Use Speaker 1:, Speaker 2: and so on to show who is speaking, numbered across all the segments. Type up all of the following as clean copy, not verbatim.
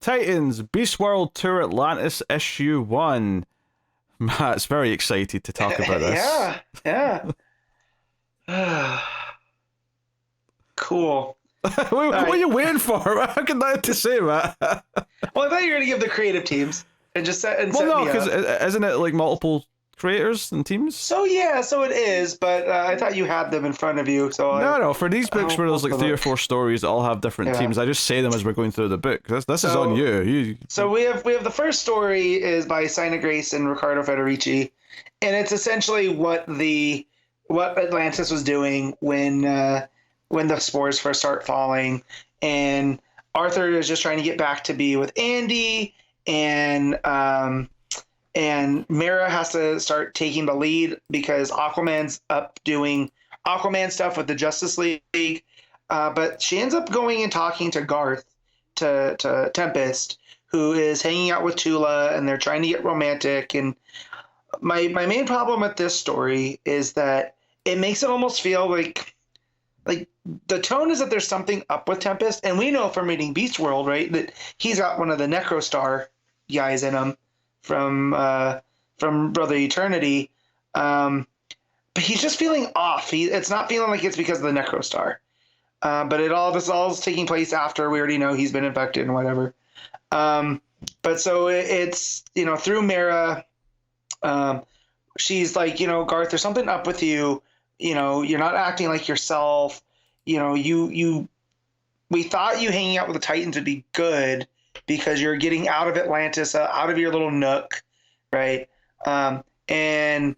Speaker 1: Titans Beast World Tour Atlantis Issue 1. Matt's very excited to talk about this.
Speaker 2: Yeah, yeah. Cool. All
Speaker 1: What are
Speaker 2: right.
Speaker 1: you waiting for? How can I have to say, Matt?
Speaker 2: Well, I thought you were gonna give the creative teams and just
Speaker 1: Well,
Speaker 2: set
Speaker 1: no,
Speaker 2: me
Speaker 1: because
Speaker 2: up.
Speaker 1: isn't it like multiple creators and teams?
Speaker 2: So yeah, so it is, but I thought you had them in front of you, so
Speaker 1: No, no. For these books
Speaker 2: I'll
Speaker 1: where there's
Speaker 2: hold
Speaker 1: like
Speaker 2: the
Speaker 1: three or
Speaker 2: book.
Speaker 1: four stories that all have different
Speaker 2: Yeah.
Speaker 1: teams, I just say them as we're going through the book. This is on
Speaker 2: So
Speaker 1: you. You
Speaker 2: we have the first story is by Sina Grace and Riccardo Federici, and it's essentially what Atlantis was doing when the spores first start falling, and Arthur is just trying to get back to be with Andy, and Mara has to start taking the lead because Aquaman's up doing Aquaman stuff with the Justice League, but she ends up going and talking to Garth, to Tempest, who is hanging out with Tula, and they're trying to get romantic. And my main problem with this story is that it makes it almost feel like the tone is that there's something up with Tempest, and we know from reading Beast World, right, that he's got one of the Necrostar guys in him from Brother Eternity, um, but he's just feeling off. It's not feeling like it's because of the Necrostar, but this all is taking place after we already know he's been infected and whatever. Um, but so it's through Mara, um, she's like, Garth, there's something up with you. You're not acting like yourself. You we thought you hanging out with the Titans would be good because you're getting out of Atlantis, out of your little nook, right? And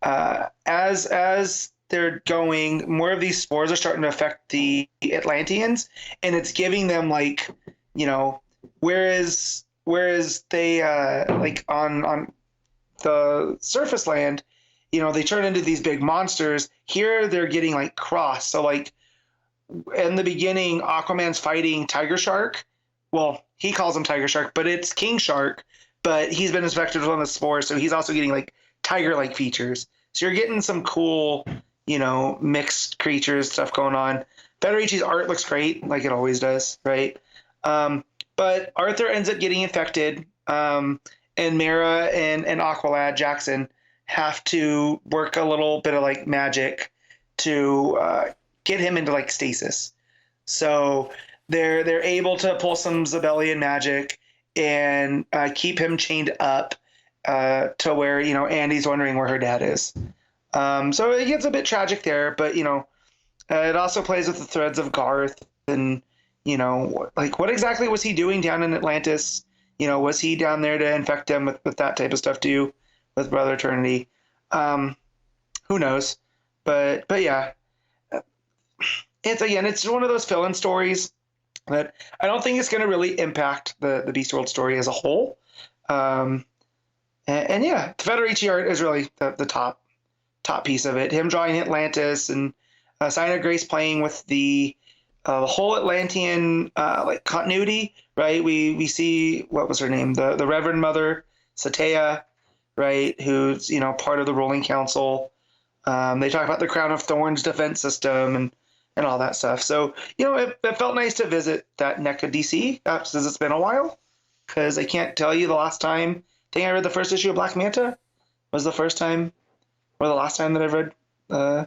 Speaker 2: as they're going, more of these spores are starting to affect the Atlanteans, and it's giving them like, whereas they like on the surface land, they turn into these big monsters. Here they're getting like crossed. So like in the beginning, Aquaman's fighting Tiger Shark. Well, he calls him Tiger Shark, but it's King Shark. But he's been infected with one of the spores, so he's also getting like tiger-like features. So you're getting some cool, mixed creatures stuff going on. Federici's art looks great, like it always does, right? But Arthur ends up getting infected, and Mara and Aqualad Jackson have to work a little bit of like magic to get him into like stasis. So they're able to pull some Zabellian magic and keep him chained up to where Andy's wondering where her dad is. So it gets a bit tragic there, but it also plays with the threads of Garth and like what exactly was he doing down in Atlantis? Was he down there to infect them with that type of stuff too, with Brother Eternity? Who knows? But yeah, it's one of those fill-in stories that I don't think it's going to really impact the Beast World story as a whole. And yeah, the Federici art is really the top piece of it. Him drawing Atlantis and Sina Grace playing with the whole Atlantean like continuity, right? We see, what was her name, the Reverend Mother Satea, right? Who's part of the ruling council. They talk about the Crown of Thorns defense system and all that stuff. So it felt nice to visit that NECA DC since it's been a while, because I can't tell you the last time. I think I read the first issue of Black Manta was the first time or the last time that I've read an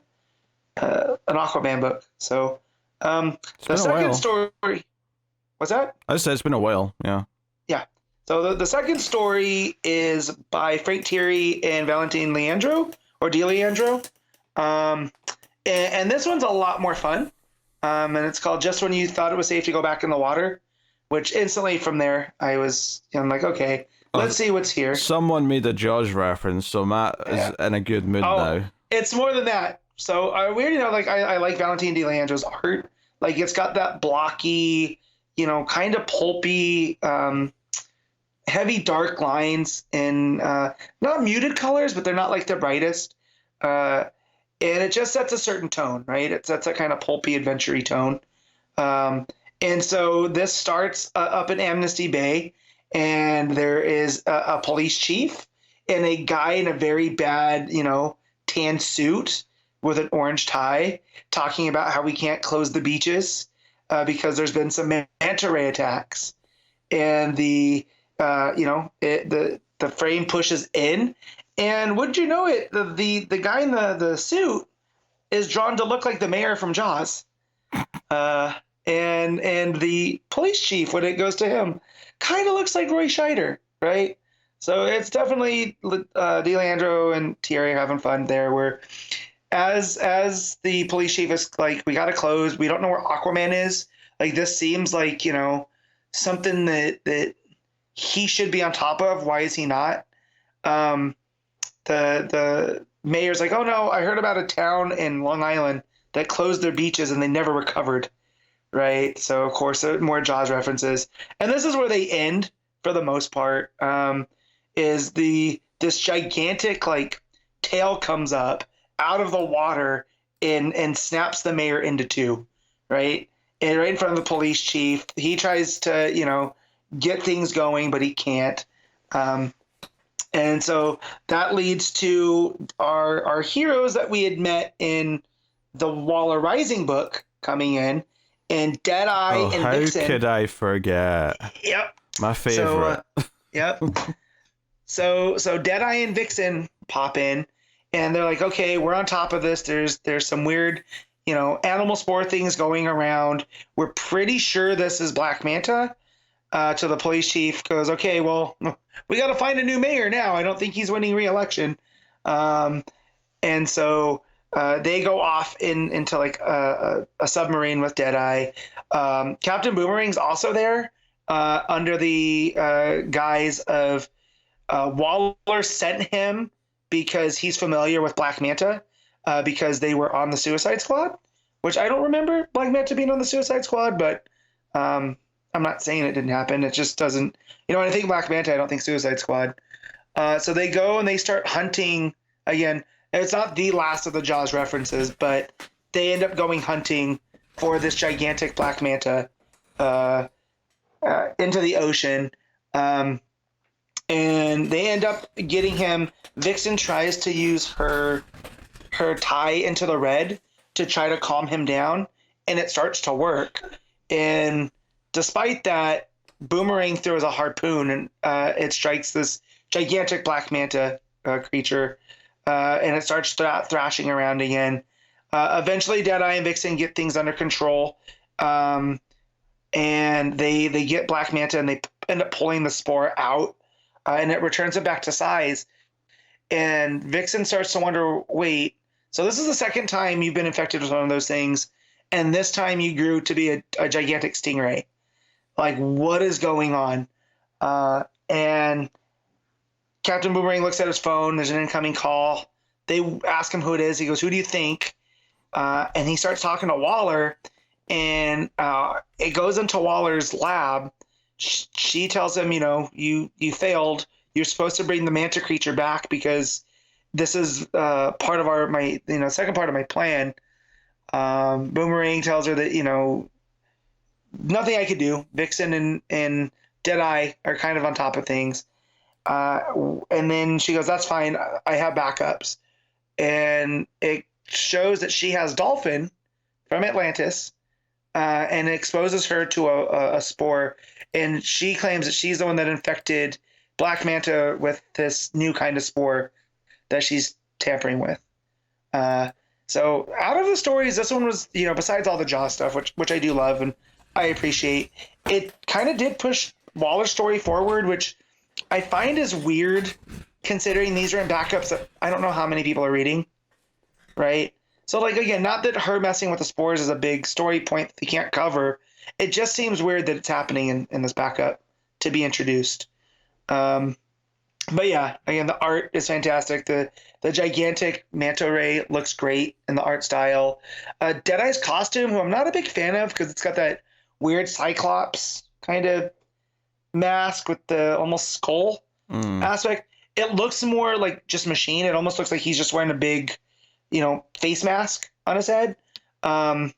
Speaker 2: Aquaman book. So
Speaker 1: it's
Speaker 2: the
Speaker 1: been a
Speaker 2: second
Speaker 1: while.
Speaker 2: story, what's that?
Speaker 1: I said it's been a while. Yeah.
Speaker 2: Yeah. So the second story is by Frank Thierry and Valentine Leandro or Di Leandro. Um, and this one's a lot more fun. And it's called Just When You Thought It Was Safe to Go Back in the Water, which instantly from there I'm like, okay,
Speaker 1: Oh,
Speaker 2: let's see what's here.
Speaker 1: someone made a Jaws reference, so Matt is
Speaker 2: Yeah.
Speaker 1: in a good mood
Speaker 2: Oh,
Speaker 1: now.
Speaker 2: it's more than that. So we already know, like I like Valentine De Leandro's art. Like it's got that blocky, kind of pulpy, heavy dark lines and not muted colors, but they're not like the brightest. And it just sets a certain tone, right? It sets a kind of pulpy, adventure-y tone. Um, and so this starts up in Amnesty Bay, and there is a police chief and a guy in a very bad, tan suit with an orange tie talking about how we can't close the beaches because there's been some manta ray attacks. and the frame pushes in, and would you know it, the guy in the suit is drawn to look like the mayor from Jaws. Uh, and the police chief, when it goes to him, kind of looks like Roy Scheider, right? So it's definitely DeLeandro and Thierry having fun there. Where as the police chief is like, we gotta close. We don't know where Aquaman is. Like, this seems like, something that he should be on top of. Why is he not? The mayor's like, oh no, I heard about a town in Long Island that closed their beaches and they never recovered. Right. So of course more Jaws references. And this is where they end for the most part. Is this gigantic like tail comes up out of the water and snaps the mayor into two, right? And right in front of the police chief. He tries to, get things going, but he can't. And so that leads to our heroes that we had met in the Waller Rising book coming in, and Deadeye and
Speaker 1: how
Speaker 2: Vixen.
Speaker 1: Could I forget?
Speaker 2: Yep.
Speaker 1: My favorite.
Speaker 2: Yep. So Deadeye and Vixen pop in, and they're like, okay, we're on top of this. There's some weird, animal spore things going around. We're pretty sure this is Black Manta. To the police chief goes, okay, well, we got to find a new mayor now. I don't think he's winning re-election. And so they go off into like a submarine with Deadeye. Captain Boomerang's also there under the guise of Waller sent him because he's familiar with Black Manta because they were on the Suicide Squad, which I don't remember Black Manta being on the Suicide Squad, but I'm not saying it didn't happen. It just doesn't, when I think Black Manta, I don't think Suicide Squad. So they go and they start hunting again. It's not the last of the Jaws references, but they end up going hunting for this gigantic Black Manta into the ocean. And they end up getting him. Vixen tries to use her tie into the red to try to calm him down, and it starts to work. And despite that, Boomerang throws a harpoon, and it strikes this gigantic Black Manta creature, and it starts thrashing around again. Eventually, Deadeye and Vixen get things under control, and they get Black Manta, and they end up pulling the spore out, and it returns it back to size. And Vixen starts to wonder, wait, so this is the second time you've been infected with one of those things, and this time you grew to be a gigantic stingray. Like, what is going on? And Captain Boomerang looks at his phone. There's an incoming call. They ask him who it is. He goes, who do you think? And he starts talking to Waller, and it goes into Waller's lab. She tells him, you failed. You're supposed to bring the Manta creature back because this is part of my second part of my plan. Boomerang tells her that, nothing I could do. Vixen and Deadeye are kind of on top of things. And then she goes, that's fine. I have backups. And it shows that she has Dolphin from Atlantis, and it exposes her to a spore. And she claims that she's the one that infected Black Manta with this new kind of spore that she's tampering with. So out of the stories, this one was, besides all the Jaws stuff, which I do love and I appreciate, it kind of did push Waller's story forward, which I find is weird considering these are in backups that I don't know how many people are reading, right? So, like, again, not that her messing with the spores is a big story point that they can't cover. It just seems weird that it's happening in this backup to be introduced. But yeah, again, the art is fantastic. The gigantic manta ray looks great in the art style. Deadeye's costume, who I'm not a big fan of because it's got that weird Cyclops kind of mask with the almost skull aspect. It looks more like just machine. It almost looks like he's just wearing a big, face mask on his head. And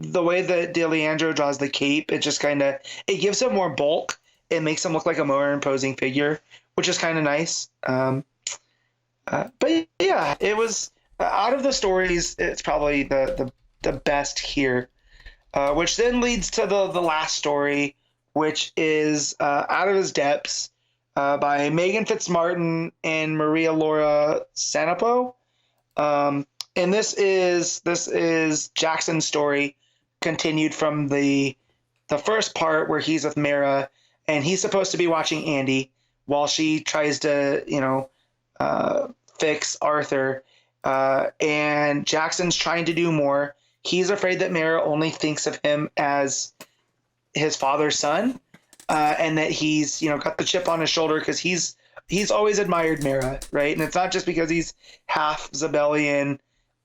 Speaker 2: the way that DeLeandro draws the cape, it just it gives him more bulk. It makes him look like a more imposing figure, which is kind of nice. But yeah, it was out of the stories, it's probably the best here, which then leads to the last story, which is Out of His Depths by Megan Fitzmartin and Maria Laura Sanapo. And this is Jackson's story continued from the first part where he's with Mara and he's supposed to be watching Andy while she tries to, fix Arthur. And Jackson's trying to do more. He's afraid that Mara only thinks of him as his father's son, and that he's, got the chip on his shoulder because he's always admired Mara, right? And it's not just because he's half Zabellian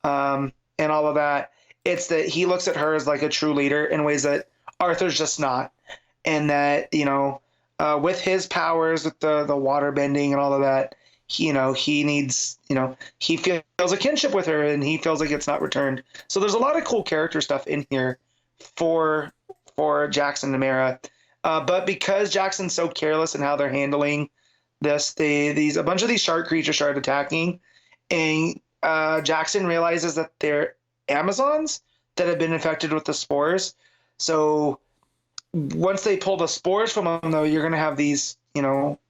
Speaker 2: and all of that. It's that he looks at her as like a true leader in ways that Arthur's just not. And that, with his powers, with the water bending and all of that, he needs, he feels a kinship with her and he feels like it's not returned. So there's a lot of cool character stuff in here for Jackson and Mara. But because Jackson's so careless in how they're handling this, a bunch of these shark creatures start attacking, and Jackson realizes that they're Amazons that have been infected with the spores. So once they pull the spores from them, though, you're going to have these,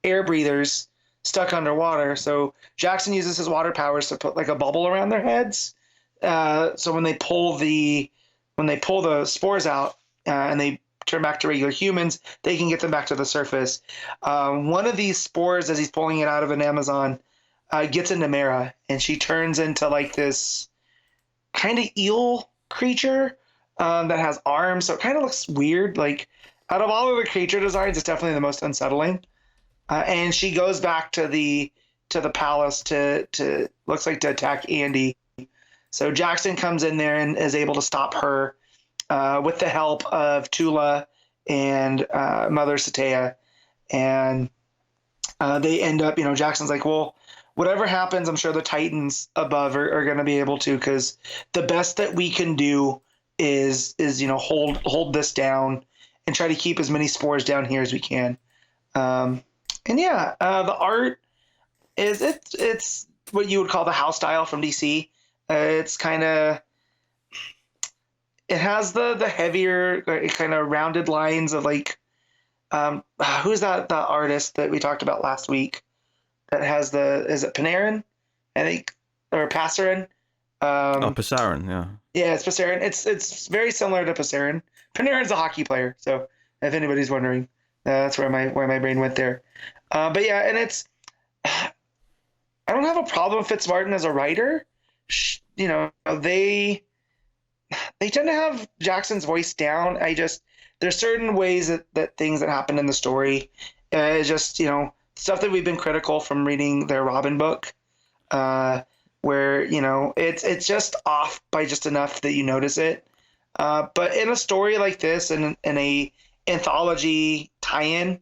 Speaker 2: air breathers stuck underwater. So Jackson uses his water powers to put like a bubble around their heads. So when they pull the spores out and they turn back to regular humans, they can get them back to the surface. One of these spores, as he's pulling it out of an Amazon, gets into Mara, and she turns into like this kind of eel creature that has arms. So it kind of looks weird. Like out of all of the creature designs, it's definitely the most unsettling. And she goes back to the palace to looks like to attack Andy. So Jackson comes in there and is able to stop her with the help of Tula and Mother Satea. And they end up, Jackson's like, well, whatever happens, I'm sure the Titans above are going to be able to, because the best that we can do is hold this down and try to keep as many spores down here as we can. And yeah, the art it's what you would call the house style from DC. It's kind of, it has the heavier kind of rounded lines of like, who's the artist that we talked about last week that has is it Panarin, I think, or Passarin?
Speaker 1: Passarin, yeah.
Speaker 2: Yeah, it's Passarin. It's very similar to Passarin. Panarin's a hockey player, so if anybody's wondering, that's where my brain went there. But yeah, and I don't have a problem with Fitzmartin as a writer. They tend to have Jackson's voice down. There's certain ways that things that happen in the story, just stuff that we've been critical from reading their Robin book, where it's just off by just enough that you notice it. But in a story like this, and in a anthology tie-in,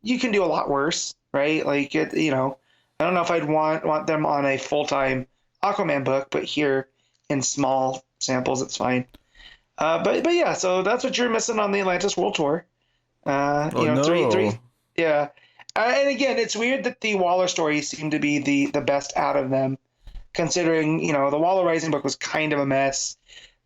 Speaker 2: you can do a lot worse, right? Like I don't know if I'd want them on a full-time Aquaman book, but here in small samples, it's fine. But yeah, so that's what you're missing on the Atlantis World Tour.
Speaker 1: No.
Speaker 2: Three, yeah. And again, it's weird that the Waller stories seem to be the best out of them, considering the Waller Rising book was kind of a mess.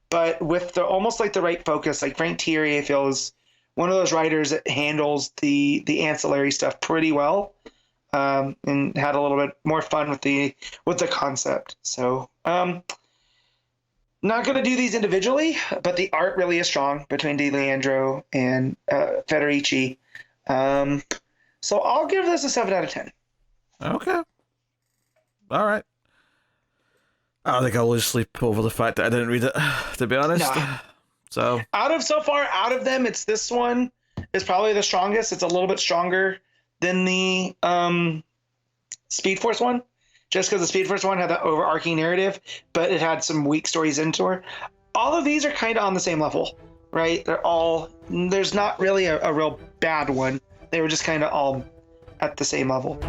Speaker 2: But with almost like the right focus, like Frank Thierry, I feel, is one of those writers that handles the ancillary stuff pretty well, and had a little bit more fun with the concept. So not going to do these individually, but the art really is strong between DeLeandro and Federici. So I'll give this a 7 out of 10. Okay.
Speaker 1: All right. I don't think I'll lose sleep over the fact that I didn't read it, to be honest.
Speaker 2: Nah.
Speaker 1: So
Speaker 2: out of them, it's this one is probably the strongest. It's a little bit stronger than the Speed Force one, just because the Speed Force one had that overarching narrative, but it had some weak stories into her. All of these are kind of on the same level, right? There's not really a real bad one. They were just kind of all at the same level.